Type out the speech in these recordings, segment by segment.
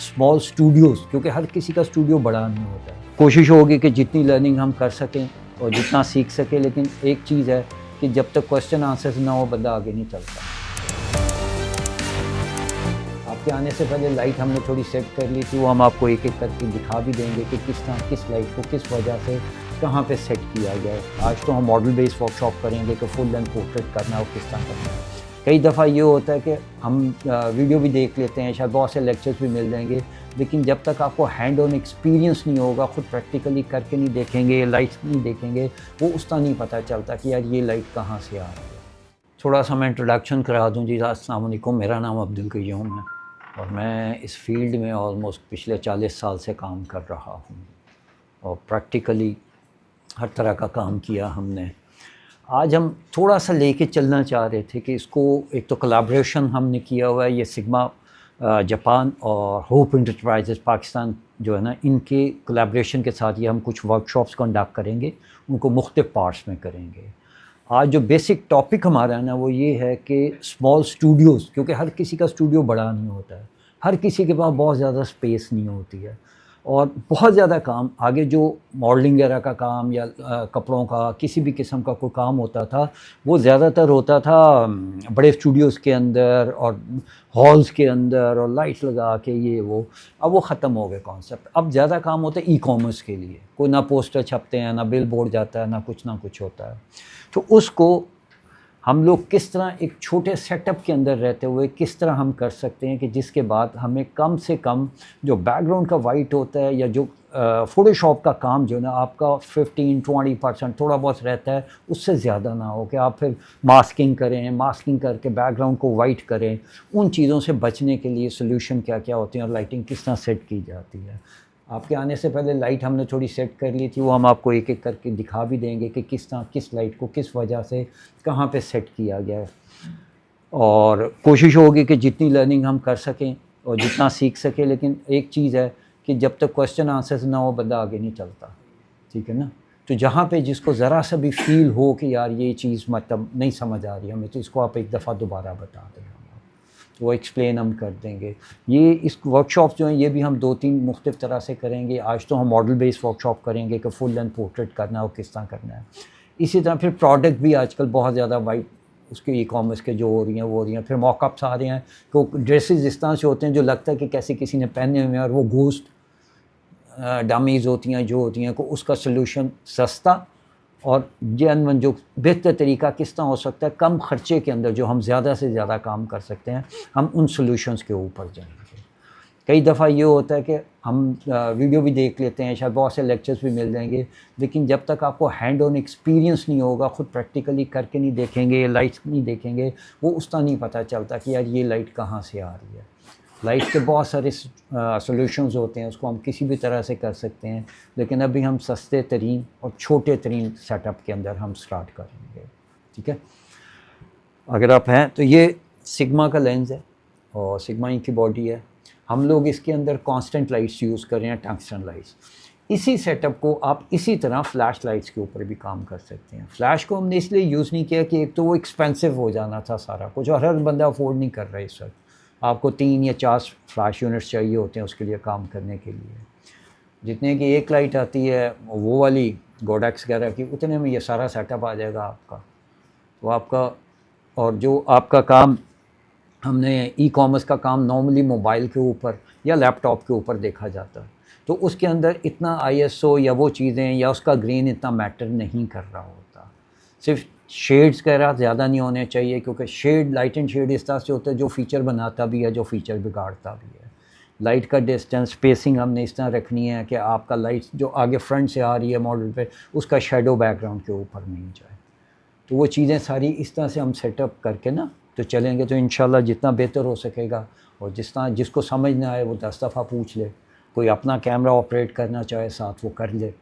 Small Studios, क्योंकि हर किसी का स्टूडियो बड़ा नहीं होता है। कोशिश होगी कि जितनी लर्निंग हम कर सकें और जितना सीख सकें, लेकिन एक चीज़ है कि जब तक क्वेश्चन आंसर्स ना हो बंदा आगे नहीं चलता। आपके आने से पहले लाइट हमने थोड़ी सेट कर ली थी, वो हम आपको एक एक करके दिखा भी देंगे कि किस तरह किस लाइट को किस वजह से कहाँ पे सेट किया गया है। आज तो हम मॉडल बेस्ड वर्कशॉप करेंगे कि फुल लेंथ पोर्ट्रेट करना है और किस तरह करना है। कई दफ़ा ये होता है कि हम वीडियो भी देख लेते हैं, शायद बहुत से लेक्चर्स भी मिल जाएंगे, लेकिन जब तक आपको हैंड ऑन एक्सपीरियंस नहीं होगा, खुद प्रैक्टिकली करके नहीं देखेंगे, लाइट्स नहीं देखेंगे, वो उसका नहीं पता चलता कि यार ये लाइट कहाँ से आ रही है। थोड़ा सा मैं इंट्रोडक्शन करा दूँ जी। अस्सलाम वालेकुम, मेरा नाम अब्दुल क़य्यूम है और मैं इस फील्ड में ऑलमोस्ट पिछले 40 साल से काम कर रहा हूँ और प्रैक्टिकली हर तरह का काम किया हमने। आज हम थोड़ा सा लेके चलना चाह रहे थे कि इसको एक तो कोलैबोरेशन हमने किया हुआ है, ये सिग्मा जापान और होप एंटरप्राइजेस पाकिस्तान जो है ना, इनके कोलैबोरेशन के साथ ये हम कुछ वर्कशॉप्स कंडक्ट करेंगे, उनको मुख्तलिफ पार्ट्स में करेंगे। आज जो बेसिक टॉपिक हमारा है ना, वो ये है कि स्मॉल स्टूडियोज़, क्योंकि हर किसी का स्टूडियो बड़ा नहीं होता है, हर किसी के पास बहुत ज़्यादा स्पेस नहीं होती है और बहुत ज़्यादा काम आगे जो मॉडलिंग वगैरह का काम या कपड़ों का किसी भी किस्म का कोई काम होता था, वो ज़्यादातर होता था बड़े स्टूडियोज़ के अंदर और हॉल्स के अंदर और लाइट्स लगा के ये वो। अब वो ख़त्म हो गए कॉन्सेप्ट। अब ज़्यादा काम होता है ई कॉमर्स के लिए, कोई ना पोस्टर छपते हैं, ना बिल बोर्ड जाता है, ना कुछ होता है। तो उसको हम लोग किस तरह एक छोटे सेटअप के अंदर रहते हुए किस तरह हम कर सकते हैं कि जिसके बाद हमें कम से कम जो बैकग्राउंड का वाइट होता है या जो फ़ोटोशॉप का काम जो ना आपका 15-20% थोड़ा बहुत रहता है, उससे ज़्यादा ना हो कि आप फिर मास्किंग करें, मास्किंग करके बैकग्राउंड को वाइट करें। उन चीज़ों से बचने के लिए सोल्यूशन क्या क्या होते हैं और लाइटिंग किस तरह सेट की जाती है। आपके आने से पहले लाइट हमने थोड़ी सेट कर ली थी, वो हम आपको एक एक करके दिखा भी देंगे कि किस तरह किस लाइट को किस वजह से कहाँ पे सेट किया गया है। और कोशिश होगी कि जितनी लर्निंग हम कर सकें और जितना सीख सकें, लेकिन एक चीज़ है कि जब तक क्वेश्चन आंसर्स ना हो बंदा आगे नहीं चलता, ठीक है ना। तो जहाँ पे जिसको ज़रा सा भी फील हो कि यार ये चीज़ मतलब नहीं समझ आ रही हमें, तो इसको आप एक दफ़ा दोबारा बता दें, वो एक्सप्लेन हम कर देंगे। ये इस वर्कशॉप जो हैं ये भी हम 2-3 मुख्तलिफ तरह से करेंगे। आज तो हम मॉडल बेस्ड वर्कशॉप करेंगे कि फुल लेंथ पोर्ट्रेट करना है और किस तरह करना है। इसी तरह फिर प्रोडक्ट भी आजकल बहुत ज़्यादा वाइट उसके ई कॉमर्स के जो हो रही हैं वो हो रही हैं। फिर मॉकअप्स आ रहे हैं तो ड्रेसेस इस तरह से होते हैं जो लगता है कि कैसे किसी ने पहने हुए हैं और वो गोश्त डमीज़ होती हैं जो होती हैं को उसका सलूशन सस्ता और जेन्युइन जो बेहतर तरीका किस तरह हो सकता है कम ख़र्चे के अंदर जो हम ज़्यादा से ज़्यादा काम कर सकते हैं, हम उन सॉल्यूशंस के ऊपर जाएंगे। कई दफ़ा ये होता है कि हम वीडियो भी देख लेते हैं, शायद बहुत से लेक्चर्स भी मिल जाएंगे, लेकिन जब तक आपको हैंड ऑन एक्सपीरियंस नहीं होगा, खुद प्रैक्टिकली करके नहीं देखेंगे, लाइट्स नहीं देखेंगे, वो उसका नहीं पता चलता कि यार ये लाइट कहाँ से आ रही है। लाइट के बहुत सारे सॉल्यूशंस होते हैं, उसको हम किसी भी तरह से कर सकते हैं, लेकिन अभी हम सस्ते तरीन और छोटे तरीन सेटअप के अंदर हम स्टार्ट करेंगे, ठीक है। अगर आप हैं तो ये सिग्मा का लेंस है और सिग्मा की बॉडी है। हम लोग इसके अंदर कांस्टेंट लाइट्स यूज़ कर रहे हैं, टंगस्टन लाइट्स। इसी सेटअप को आप इसी तरह फ्लैश लाइट्स के ऊपर भी काम कर सकते हैं। फ्लैश को हमने इसलिए यूज़ नहीं किया कि एक तो वो एक्सपेंसिव हो जाना था सारा कुछ और हर बंदा अफोर्ड नहीं कर रहा है इस वक्त। आपको 3 या 4 फ्लैश यूनिट्स चाहिए होते हैं उसके लिए काम करने के लिए। जितने की एक लाइट आती है वो वाली गोडेक्स वगैरह की, उतने में ये सारा सेटअप आ जाएगा आपका। तो आपका और जो आपका काम हमने ई कॉमर्स का काम नॉर्मली मोबाइल के ऊपर या लैपटॉप के ऊपर देखा जाता है, तो उसके अंदर इतना ISO या वो चीज़ें या उसका ग्रेन इतना मैटर नहीं कर रहा होता। सिर्फ शेड्स वगैरह ज़्यादा नहीं होने चाहिए, क्योंकि शेड लाइट एंड शेड इस तरह से होता है जो फ़ीचर बनाता भी है, जो फ़ीचर बिगाड़ता भी है। लाइट का डिस्टेंस स्पेसिंग हमने इस तरह रखनी है कि आपका लाइट जो आगे फ्रंट से आ रही है मॉडल पे, उसका शेडो बैकग्राउंड के ऊपर नहीं जाए। तो वो चीज़ें सारी इस तरह से हम सेटअप करके ना तो चलेंगे, तो इंशाल्लाह जितना बेहतर हो सकेगा। और जिस तरह जिसको समझ ना आए वो 10 दफ़ा पूछ ले, कोई अपना कैमरा ऑपरेट करना चाहे साथ वो कर ले।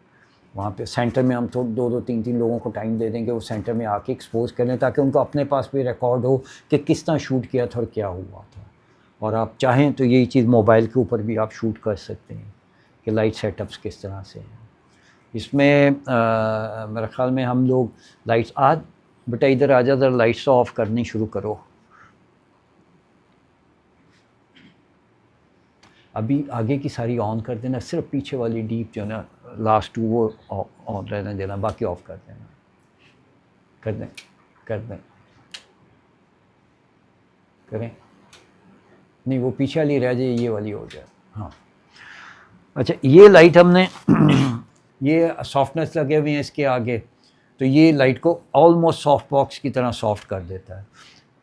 वहाँ पे सेंटर में हम तो 2-3 लोगों को टाइम दे देंगे, वो सेंटर में आके एक्सपोज कर लें ताकि उनको अपने पास भी रिकॉर्ड हो कि किस तरह शूट किया था और क्या हुआ था। और आप चाहें तो यही चीज़ मोबाइल के ऊपर भी आप शूट कर सकते हैं कि लाइट सेटअप्स किस तरह से हैं। इसमें मेरे ख़्याल में हम लोग लाइट्स आज बेटा इधर आ जा, ज़रा लाइट्स ऑफ करनी शुरू करो। अभी आगे की सारी ऑन कर देना, सिर्फ पीछे वाली डीप जो है ना लास्ट 2 वो ऑन रहने देना, बाकी ऑफ कर देना। कर दें, कर दें, करें नहीं, वो पीछे वाली रह जाए, ये वाली हो जाए। हाँ अच्छा, ये लाइट हमने ये सॉफ्टनेस लगे हुए हैं इसके आगे, तो ये लाइट को ऑलमोस्ट सॉफ्ट बॉक्स की तरह सॉफ्ट कर देता है।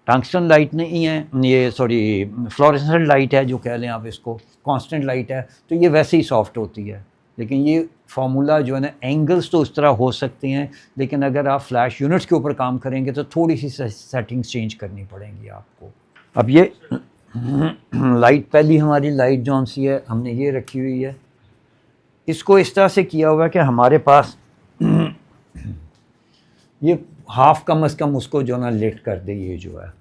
टंगस्टन लाइट नहीं है ये, सॉरी फ्लोरेसेंट लाइट है जो कह लें आप इसको, कांस्टेंट लाइट है, तो ये वैसे ही सॉफ्ट होती है। लेकिन ये फार्मूला जो है ना, एंगल्स तो उस तरह हो सकते हैं, लेकिन अगर आप फ्लैश यूनिट्स के ऊपर काम करेंगे तो थोड़ी सी सेटिंग्स चेंज करनी पड़ेंगी आपको। अब ये लाइट, पहली हमारी लाइट जौन सी है हमने ये रखी हुई है, इसको इस तरह से किया हुआ है कि हमारे पास ये हाफ कम से कम उसको जो ना लेट कर दे, ये जो है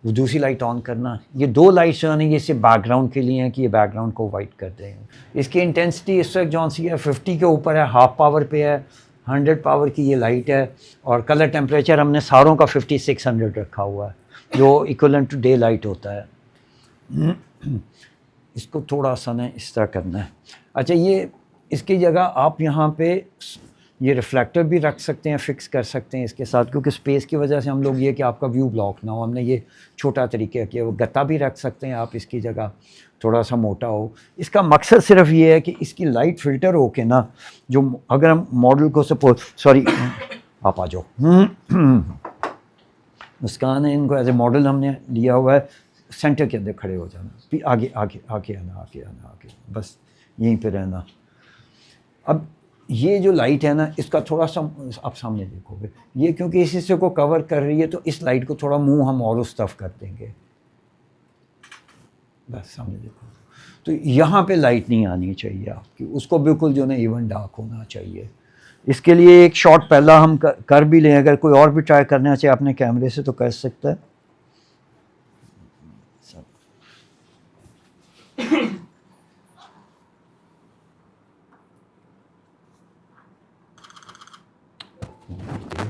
वो दूसरी लाइट ऑन करना। ये 2 लाइट्स जो है ना, ये सिर्फ बैकग्राउंड के लिए हैं कि ये बैकग्राउंड को वाइट कर दें। इसकी इंटेंसिटी इस वक्त जौन सी है 50 के ऊपर है, हाफ पावर पे है, 100 पावर की ये लाइट है, और कलर टेम्परेचर हमने सारों का 5600 रखा हुआ है, जो इक्वलेंट टू डे लाइट होता है। इसको थोड़ा सा ना इस तरह करना है। अच्छा, ये इसकी जगह आप यहाँ पे ये रिफ्लेक्टर भी रख सकते हैं, फिक्स कर सकते हैं इसके साथ, क्योंकि स्पेस की वजह से हम लोग ये कि आपका व्यू ब्लॉक ना हो, हमने ये छोटा तरीका किया। वो गत्ता भी रख सकते हैं आप इसकी जगह, थोड़ा सा मोटा हो। इसका मकसद सिर्फ ये है कि इसकी लाइट फ़िल्टर हो के ना, जो अगर हम मॉडल को सपोज, सॉरी आप आ जाओ, मुस्कान है, इनको एज ए मॉडल हमने लिया हुआ है, सेंटर के अंदर खड़े हो जाना, फिर आगे आगे आगे आना, आगे आना, आगे, बस यहीं पे रहना। अब ये जो लाइट है ना, इसका थोड़ा सा आप सामने देखोगे, ये क्योंकि इस हिस्से को कवर कर रही है, तो इस लाइट को थोड़ा मुंह हम और उस तरफ कर देंगे, बस सामने देखो। तो यहाँ पे लाइट नहीं आनी चाहिए आपकी, उसको बिल्कुल जो ना इवन डार्क होना चाहिए। इसके लिए एक शॉट पहला हम कर भी लें, अगर कोई और भी ट्राई करना चाहे अपने कैमरे से तो कर सकता है।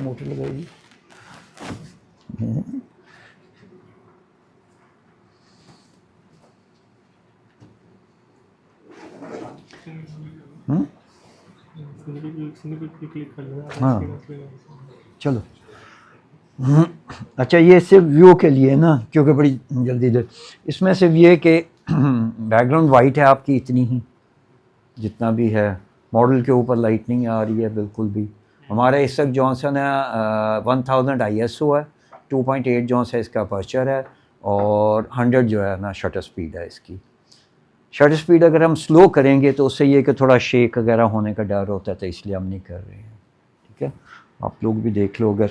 मोटर लगाएगी। हाँ चलो। अच्छा, ये सिर्फ व्यू के लिए ना, क्योंकि बड़ी जल्दी दे, इसमें सिर्फ ये कि बैकग्राउंड वाइट है आपकी, इतनी ही जितना भी है, मॉडल के ऊपर लाइट नहीं आ रही है बिल्कुल भी। हमारा इस वक्त जॉनसन है 1000 ISO है, 2.8 जॉन्स है इसका अपर्चर है, और 100 जो है ना शटर स्पीड है इसकी। शटर स्पीड अगर हम स्लो करेंगे तो उससे ये कि थोड़ा शेक वगैरह होने का डर होता है, तो इसलिए हम नहीं कर रहे हैं। ठीक है, आप लोग भी देख लो अगर।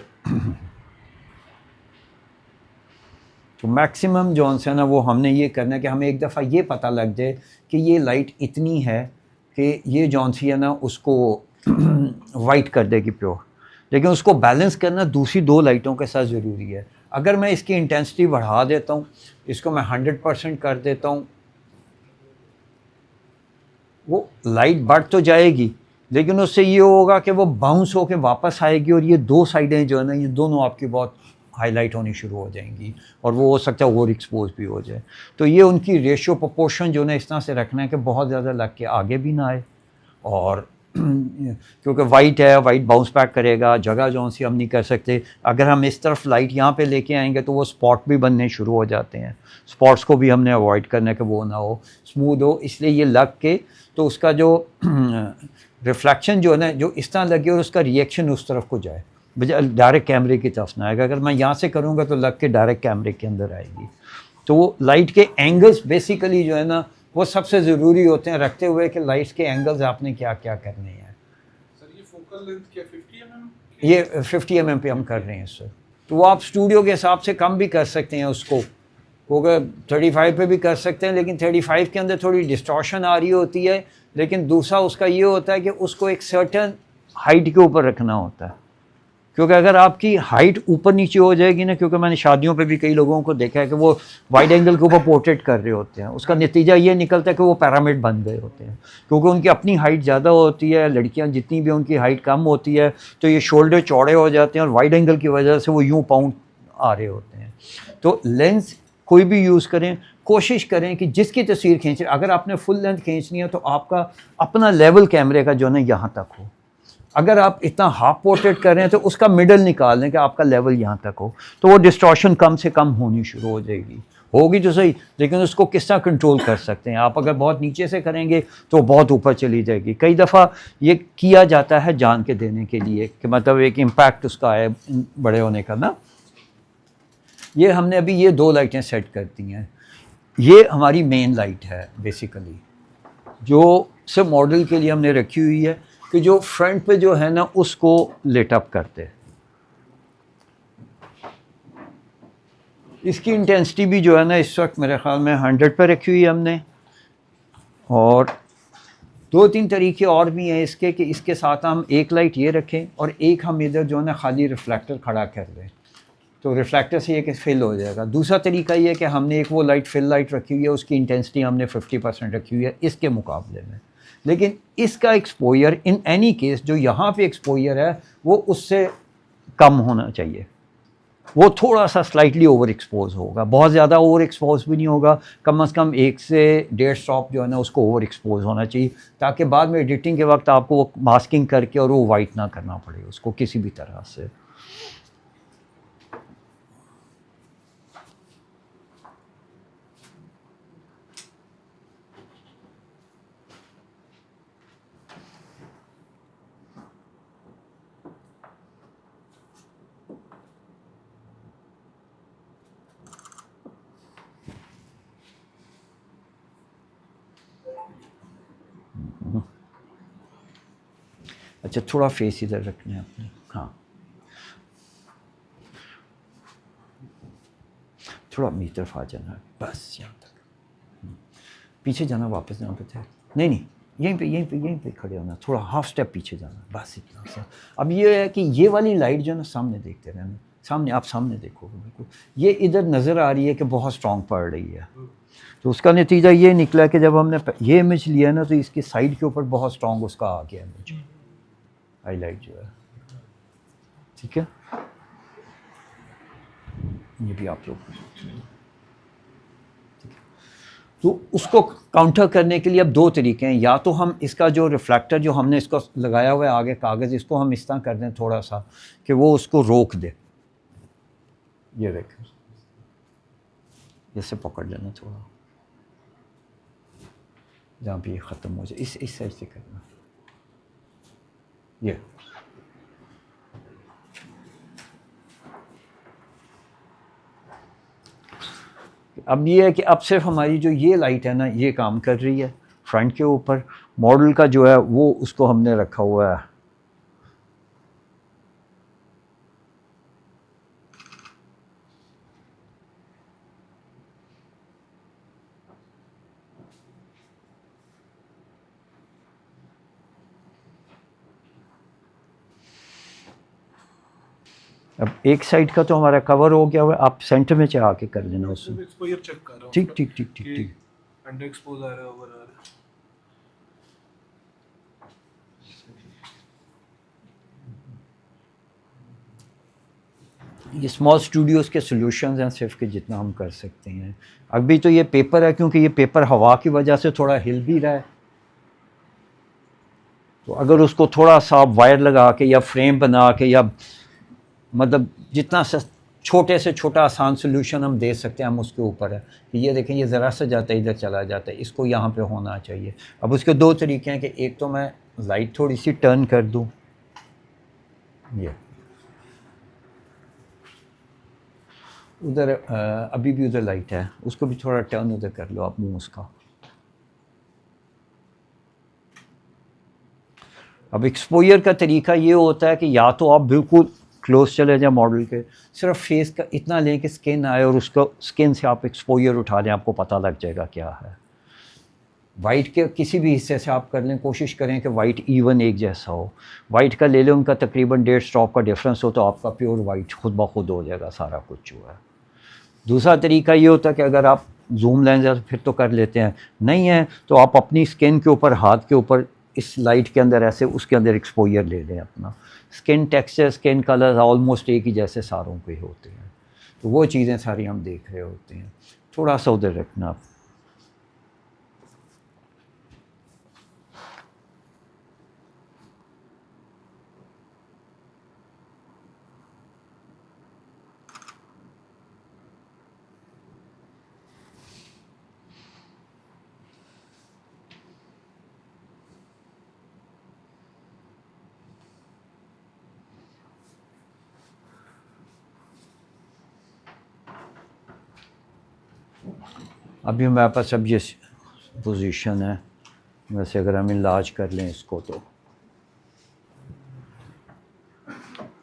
तो मैक्सिमम जॉन्स है ना, वो हमने ये करना है कि हमें एक दफ़ा ये पता लग जाए कि ये लाइट इतनी है कि ये जॉन्सी है ना उसको वाइट कर देगी प्योर, लेकिन उसको बैलेंस करना दूसरी 2 लाइटों के साथ ज़रूरी है। अगर मैं इसकी इंटेंसिटी बढ़ा देता हूँ, इसको मैं 100% कर देता हूँ, वो लाइट बढ़ तो जाएगी, लेकिन उससे ये होगा कि वो बाउंस होके वापस आएगी, और ये 2 साइडें जो है ना, ये दोनों आपकी बहुत हाईलाइट होनी शुरू हो जाएंगी, और वो हो सकता है ओवर एक्सपोज भी हो जाए। तो ये उनकी रेशियो प्रोपोर्शन जो है इस तरह से रखना है कि बहुत ज़्यादा लग के आगे भी ना आए, और क्योंकि वाइट है, वाइट बाउंस बैक करेगा, जगह जो सी हम नहीं कर सकते। अगर हम इस तरफ लाइट यहाँ पे लेके आएंगे तो वो स्पॉट भी बनने शुरू हो जाते हैं, स्पॉट्स को भी हमने अवॉइड करना है कि वो ना हो, स्मूथ हो। इसलिए ये लग के तो उसका जो रिफ्लेक्शन जो है ना, जो इस तरह लगे और उसका रिएक्शन उस तरफ को जाए, डायरेक्ट कैमरे की तरफ ना आएगा। अगर मैं यहाँ से करूँगा तो लग के डायरेक्ट कैमरे के अंदर आएगी। तो वो लाइट के एंगल्स बेसिकली जो है ना वो सबसे ज़रूरी होते हैं, रखते हुए कि लाइट्स के एंगल्स आपने क्या क्या करने हैं। सर ये फोकल लेंथ क्या 50 mm? ये 50 mm पे हम कर रहे हैं सर। तो वो आप स्टूडियो के हिसाब से कम भी कर सकते हैं उसको, होगा 35 पे भी कर सकते हैं, लेकिन 35 के अंदर थोड़ी डिस्टॉर्शन आ रही होती है। लेकिन दूसरा उसका ये होता है कि उसको एक सर्टन हाइट के ऊपर रखना होता है, क्योंकि अगर आपकी हाइट ऊपर नीचे हो जाएगी ना, क्योंकि मैंने शादियों पे भी कई लोगों को देखा है कि वो वाइड एंगल के ऊपर पोर्ट्रेट कर रहे होते हैं, उसका नतीजा ये निकलता है कि वो पिरामिड बन गए होते हैं, क्योंकि उनकी अपनी हाइट ज़्यादा होती है। लड़कियां जितनी भी उनकी हाइट कम होती है तो ये शोल्डर चौड़े हो जाते हैं, और वाइड एंगल की वजह से वो यूँ पाउंड आ रहे होते हैं। तो लेंस कोई भी यूज़ करें, कोशिश करें कि जिसकी तस्वीर खींच रहे, अगर आपने फुल लेंथ खींचनी है तो आपका अपना लेवल कैमरे का जो है ना यहाँ तक हो। अगर आप इतना हाफ पोर्ट्रेट कर रहे हैं तो उसका मिडल निकाल लें कि आपका लेवल यहाँ तक हो, तो वो डिस्टॉर्शन कम से कम होनी शुरू हो जाएगी। होगी तो सही, लेकिन उसको किस तरह कंट्रोल कर सकते हैं आप? अगर बहुत नीचे से करेंगे तो बहुत ऊपर चली जाएगी। कई दफ़ा ये किया जाता है जान के देने के लिए कि मतलब एक इम्पैक्ट उसका है बड़े होने का ना। ये हमने अभी ये 2 लाइटें सेट कर दी हैं। ये हमारी मेन लाइट है बेसिकली, जो सिर्फ मॉडल के लिए हमने रखी हुई है कि जो फ्रंट पे जो है ना उसको लिट अप करते। इसकी इंटेंसिटी भी जो है ना इस वक्त मेरे ख्याल में 100 पर रखी हुई है हमने। और 2-3 तरीके और भी हैं इसके कि इसके साथ हम एक लाइट ये रखें और एक हम इधर जो है ना खाली रिफ्लेक्टर खड़ा कर दें, तो रिफ्लेक्टर से ये कि फिल हो जाएगा। दूसरा तरीका ये है कि हमने एक वो लाइट फिल लाइट रखी हुई है, उसकी इंटेंसिटी हमने 50% रखी हुई है इसके मुकाबले में, लेकिन इसका एक्सपोजर इन एनी केस जो यहाँ पे एक्सपोजर है वो उससे कम होना चाहिए। वो थोड़ा सा स्लाइटली ओवर एक्सपोज होगा, बहुत ज़्यादा ओवर एक्सपोज भी नहीं होगा, कम से कम 1 से 1.5 स्टॉप जो है ना उसको ओवर एक्सपोज होना चाहिए, ताकि बाद में एडिटिंग के वक्त आपको वो मास्किंग करके और वो वाइट ना करना पड़े उसको किसी भी तरह से। अच्छा, थोड़ा फेस इधर रखना है अपने, हाँ थोड़ा अपनी तरफ आ जाना, बस यहाँ तक। पीछे जाना, वापस जाना पड़ता है। नहीं नहीं, यहीं पे खड़े होना, थोड़ा हाफ स्टेप पीछे जाना, बस इतना सा। अब ये है कि ये वाली लाइट जो है ना सामने देखते रहना, सामने आप सामने देखोगे बिल्कुल, ये इधर नज़र आ रही है कि बहुत स्ट्रॉन्ग पड़ रही है, तो उसका नतीजा ये निकला कि जब हमने ये इमेज लिया ना तो इसकी साइड के ऊपर बहुत स्ट्रॉन्ग उसका आ गया इमेज, हाईलाइट जो है। ठीक है, ये भी आप लोग, तो उसको काउंटर करने के लिए अब 2 तरीके हैं। या तो हम इसका जो रिफ्लेक्टर जो हमने इसको लगाया हुआ है आगे कागज़, इसको हम इस तरह कर दें थोड़ा सा कि वो उसको रोक दे। ये देखें, जैसे पकड़ लेना थोड़ा, जहाँ पे ये ख़त्म हो जाए, इस साइड से करना। ये अब ये है कि अब सिर्फ हमारी जो ये लाइट है ना ये काम कर रही है फ्रंट के ऊपर। मॉडल का जो है वो उसको हमने रखा हुआ है अब एक साइड का तो हमारा कवर हो गया हुआ है, आप सेंटर में चाह के कर लेना उससे। एक्सपोजर चेक कर रहा हूं, ठीक ठीक ठीक ठीक ठीक। अंडर एक्सपोज आ रहा है, ओवर आ रहा है। ये स्मॉल स्टूडियोज़ के सॉल्यूशंस हैं सिर्फ कि जितना हम कर सकते हैं। अभी तो ये पेपर है, क्योंकि ये पेपर हवा की वजह से थोड़ा हिल भी रहा है, तो अगर उसको थोड़ा सा वायर लगा के या फ्रेम बना के या मतलब जितना छोटे से छोटा आसान सोल्यूशन हम दे सकते हैं हम उसके ऊपर है कि ये देखें ये ज़रा सा जाता है इधर चला जाता है, इसको यहाँ पे होना चाहिए। अब उसके 2 तरीके हैं कि एक तो मैं लाइट थोड़ी सी टर्न कर दूँ, ये उधर अभी भी उधर लाइट है, उसको भी थोड़ा टर्न उधर कर लो आप मुँह उसका। अब एक्सपोजर का तरीका ये होता है कि या तो आप बिल्कुल क्लोज चले जाए मॉडल के, सिर्फ फेस का इतना लें कि स्किन आए और उसको स्किन से आप एक्सपोजर उठा दें, आपको पता लग जाएगा क्या है। वाइट के किसी भी हिस्से से आप कर लें, कोशिश करें कि वाइट इवन एक जैसा हो। वाइट का ले लें, उनका तकरीबन 1.5 स्टॉप का डिफरेंस हो तो आपका प्योर वाइट खुद ब खुद हो जाएगा सारा कुछ जो है। दूसरा तरीका ये होता है कि अगर आप जूम लेंस है तो फिर तो कर लेते हैं, नहीं है तो आप अपनी स्किन के ऊपर हाथ के ऊपर इस लाइट के अंदर ऐसे उसके अंदर एक्सपोजर ले लें अपना। Skin texture skin colour almost एक ही जैसे सारों के होते हैं, तो वो चीज़ें सारी हम देख रहे होते हैं। थोड़ा सा उधर रखना आप। अभी हमारे पास अब ये पोजीशन है, वैसे अगर हम इलाज कर लें इसको तो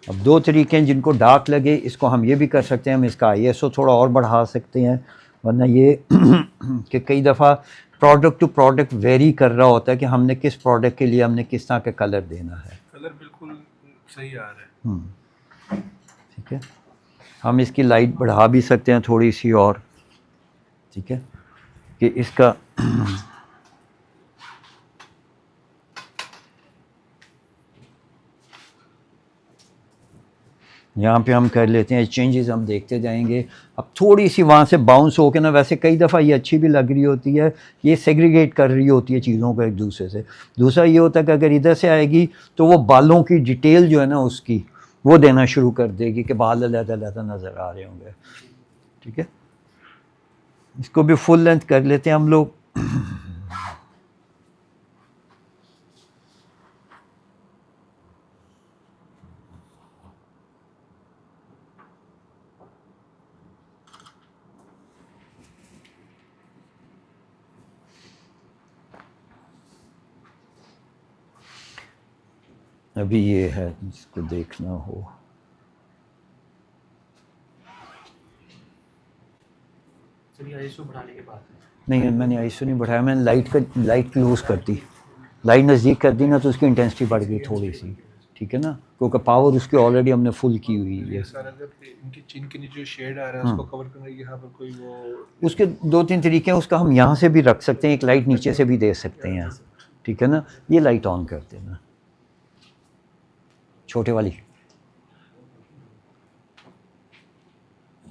अब दो तरीके हैं जिनको डार्क लगे, इसको हम ये भी कर सकते हैं, हम इसका ISO थोड़ा और बढ़ा सकते हैं, वरना ये कि कई दफ़ा प्रोडक्ट टू प्रोडक्ट वेरी कर रहा होता है कि हमने किस प्रोडक्ट के लिए हमने किस तरह का कलर देना है। कलर बिल्कुल सही आ रहा है। ठीक है, हम इसकी लाइट बढ़ा भी सकते हैं थोड़ी सी और, ठीक है, कि इसका यहाँ पे हम कर लेते हैं चेंजेस, हम देखते जाएंगे। अब थोड़ी सी वहाँ से बाउंस होकर ना, वैसे कई दफ़ा ये अच्छी भी लग रही होती है, ये सेग्रीगेट कर रही होती है चीज़ों को एक दूसरे से। दूसरा ये होता है कि अगर इधर से आएगी तो वो बालों की डिटेल जो है ना उसकी वो देना शुरू कर देगी कि बाल अलग-अलग नज़र आ रहे होंगे। ठीक है, इसको भी फुल लेंथ कर लेते हैं हम लोग। अभी ये है जिसको देखना हो, ISO बढ़ाने के बाद नहीं मैंने ISO नहीं बढ़ाया, मैंने लाइट क्लोज कर दी, लाइट नज़दीक कर दी ना तो उसकी इंटेंसिटी बढ़ गई थोड़ी सी। ठीक है ना, क्योंकि पावर उसकी ऑलरेडी हमने फुल की हुई है। सर अगर इनकी चिन के नीचे जो शेड आ रहा है उसको कवर करने के यहाँ पर कोई वो उसके दो तीन तरीके हैं, उसका हम यहाँ से भी रख सकते हैं, एक लाइट नीचे से भी दे सकते हैं। ठीक है ना, ये लाइट ऑन कर देना, छोटे वाली,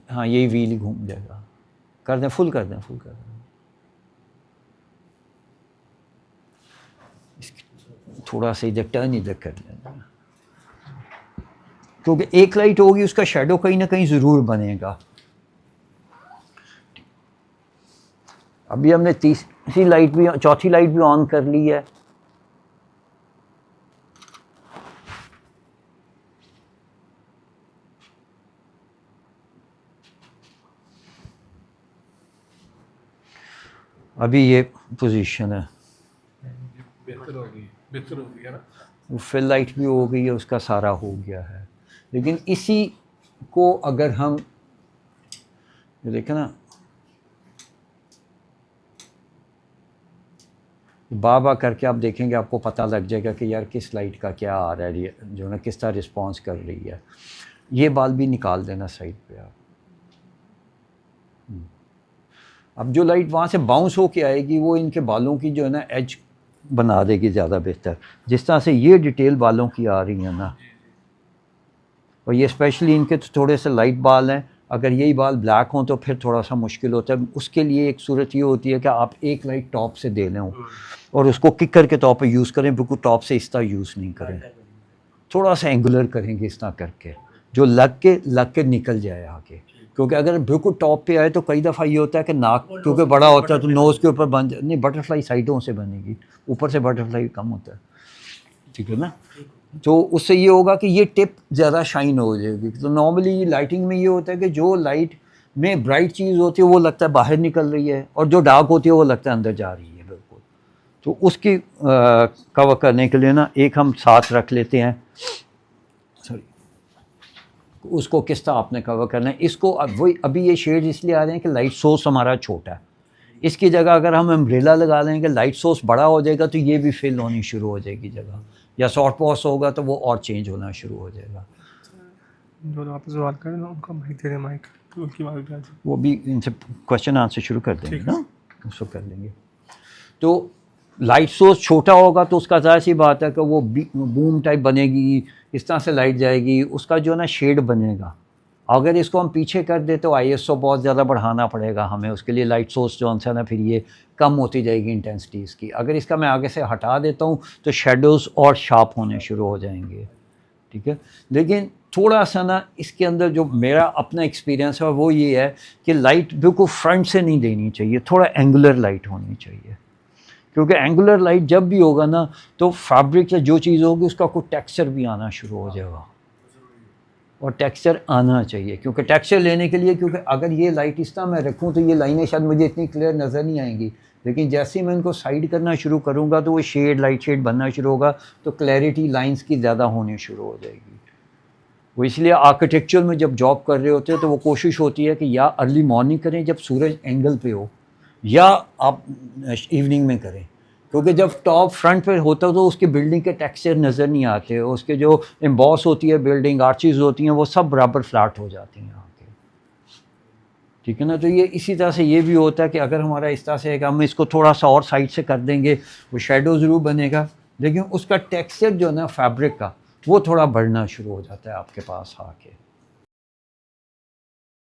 हाँ यही व्हील ही घूम जाएगा, कर दें फुल कर दें, फुल कर दें। थोड़ा सा इधर टर्न इधर कर लेना, क्योंकि एक लाइट होगी उसका शेडो कहीं ना कहीं ज़रूर बनेगा। अभी हमने तीसरी लाइट भी, चौथी लाइट भी ऑन कर ली है। अभी ये पोजीशन है, बेहतर होगी है ना, वो फिल लाइट भी हो गई है, उसका सारा हो गया है। लेकिन इसी को अगर हम ये देखें ना, बाबा करके आप देखेंगे आपको पता लग जाएगा कि यार किस लाइट का क्या आ रहा है, जो ना किस तरह रिस्पॉन्स कर रही है। ये बाल भी निकाल देना साइड पे आप। अब जो लाइट वहाँ से बाउंस होके आएगी वो इनके बालों की जो है ना एज बना देगी ज़्यादा बेहतर, जिस तरह से ये डिटेल बालों की आ रही है ना। और ये स्पेशली इनके तो थोड़े से लाइट बाल हैं, अगर यही बाल ब्लैक हों तो फिर थोड़ा सा मुश्किल होता है। उसके लिए एक सूरत ये होती है कि आप एक लाइट टॉप से दे लें और उसको किकर के तौर पर यूज़ करें, बिल्कुल टॉप से इस तरह यूज़ नहीं करें, थोड़ा सा एंगुलर करेंगे इस तरह करके, जो लग के निकल जाए आगे। क्योंकि अगर बिल्कुल टॉप पे आए तो कई दफ़ा ये होता है कि नाक क्योंकि बड़ा होता है तो नोज़ के ऊपर बन जाए, नहीं बटरफ्लाई साइडों से बनेगी, ऊपर से बटरफ्लाई कम होता है। ठीक है ना, तो उससे ये होगा कि ये टिप ज़्यादा शाइन हो जाएगी। तो नॉर्मली लाइटिंग में ये होता है कि जो लाइट में ब्राइट चीज़ होती है वो लगता है बाहर निकल रही है, और जो डार्क होती है वो लगता है अंदर जा रही है बिल्कुल। तो उसकी कवर करने के लिए ना एक हम साथ रख लेते हैं, सॉरी, उसको किस तरह आपने कवर करना है। इसको वही अभी ये शेड इसलिए आ रहे हैं कि लाइट सोर्स हमारा छोटा है, इसकी जगह अगर हम अम्ब्रेला लगा लेंगे लाइट सोर्स बड़ा हो जाएगा तो ये भी फिल होनी शुरू हो जाएगी जगह, या शॉर्ट पॉस होगा तो वो और चेंज होना शुरू हो जाएगा। जो आपसे सवाल करें ना उनका माइक दे दें, माइक तो उनकी बात भी आ जाए, वो भी इनसे क्वेश्चन आंसर शुरू कर देंगे ना, उसको कर लेंगे। तो लाइट सोर्स छोटा होगा तो उसका ज़ाहिर सी बात है कि वो बूम टाइप बनेगी, इस तरह से लाइट जाएगी, उसका जो है ना शेड बनेगा, अगर इसको हम पीछे कर दे तो ISO बहुत ज़्यादा बढ़ाना पड़ेगा हमें, उसके लिए लाइट सोर्स जो है ना फिर ये कम होती जाएगी इंटेंसिटी इसकी। अगर इसका मैं आगे से हटा देता हूँ तो शेडोज़ और शार्प होने शुरू हो जाएंगे, ठीक है। लेकिन थोड़ा सा ना इसके अंदर जो मेरा अपना एक्सपीरियंस है वो ये है कि लाइट बिल्कुल फ्रंट से नहीं देनी चाहिए, थोड़ा एंगुलर लाइट होनी चाहिए, क्योंकि एंगुलर लाइट जब भी होगा ना तो फैब्रिक या जो चीज़ होगी उसका कोई टेक्सचर भी आना शुरू हो जाएगा, और टेक्सचर आना चाहिए। क्योंकि टेक्सचर लेने के लिए, क्योंकि अगर ये लाइट इस तरह मैं रखूँ तो ये लाइनें शायद मुझे इतनी क्लियर नज़र नहीं आएंगी, लेकिन जैसे ही मैं इनको साइड करना शुरू करूँगा तो वो शेड लाइट शेड बनना शुरू होगा, तो क्लैरिटी लाइंस की ज़्यादा होनी शुरू हो जाएगी। वो इसलिए आर्किटेक्चर में जब जॉब कर रहे होते हैं तो वो कोशिश होती है कि या अर्ली मॉर्निंग करें जब सूरज एंगल पे हो, या आप इवनिंग में करें, क्योंकि जब टॉप फ्रंट पे होता है तो उसके बिल्डिंग के टेक्सचर नज़र नहीं आते, उसके जो एम्बॉस होती है बिल्डिंग आर्चीज़ होती हैं वो सब बराबर फ्लैट हो जाती हैं यहाँ के, ठीक है ना। तो ये इसी तरह से ये भी होता है कि अगर हमारा इस तरह से है कि हम इसको थोड़ा सा और साइड से कर देंगे वो शेडो ज़रूर बनेगा, लेकिन उसका टेक्सचर जो है ना फैब्रिक का वो थोड़ा बढ़ना शुरू हो जाता है आपके पास आके।